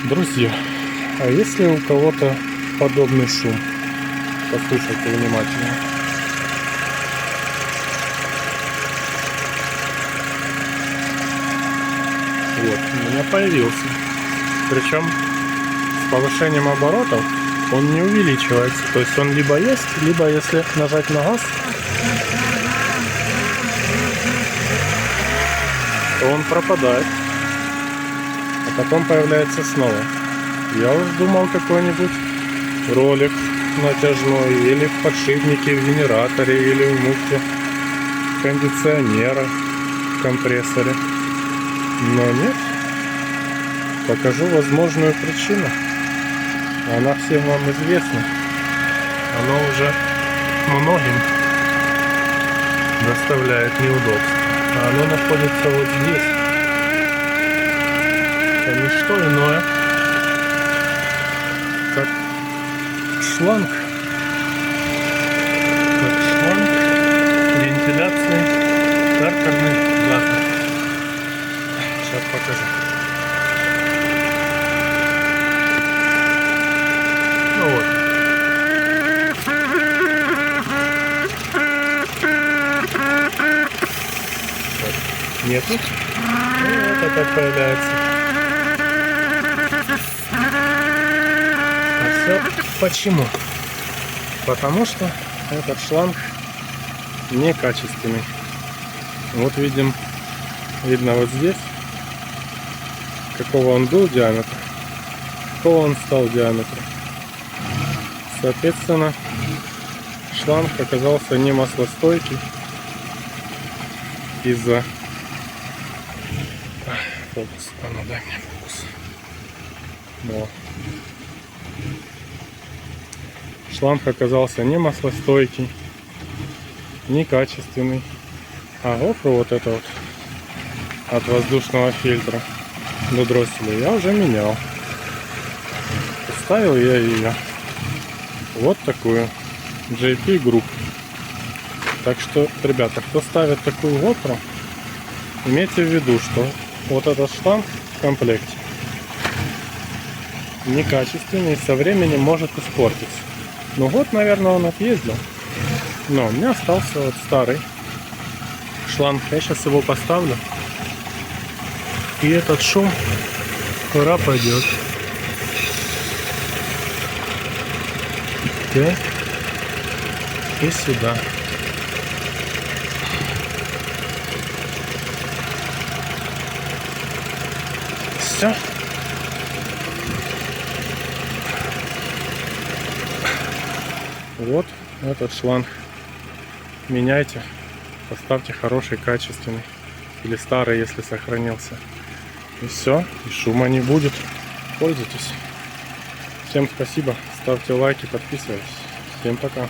Друзья, а если у кого-то подобный шум? Послушайте внимательно. Вот, у меня появился. Причем с повышением оборотов он не увеличивается. То есть он либо есть, либо если нажать на газ, то он пропадает. А потом появляется снова. Я уж думал какой-нибудь ролик натяжной, или в подшипнике в генераторе, или в муфте кондиционера, в компрессоре. Но нет. Покажу возможную причину. Она всем вам известна. Она уже многим доставляет неудобства. А оно находится вот здесь. Это не что иное, как шланг. Вентиляции картерных газов. Сейчас покажу. Ну вот. Нету. И вот опять появляется. А все почему? Потому что этот шланг некачественный. Вот видно вот здесь, какого он был диаметра, какого он стал диаметра. Соответственно, шланг оказался не маслостойкий из-за... Фокус, а ну дай мне фокус. Вот. Шланг оказался не маслостойкий, некачественный. А гофру вот это вот от воздушного фильтра до дросселя я уже менял. Ставил я ее вот такую JP Group. Так что, ребята, кто ставит такую гофру, имейте в виду, что вот этот шланг в комплекте некачественный и со временем может испортиться. Ну год, наверное, он отъездил. Но у меня остался вот старый шланг. Я сейчас его поставлю. И этот шум скоро пойдет. Так. И сюда. Все. Вот этот шланг. Меняйте. Поставьте хороший, качественный. Или старый, если сохранился. И все. И шума не будет. Пользуйтесь. Всем спасибо. Ставьте лайки, подписывайтесь. Всем пока.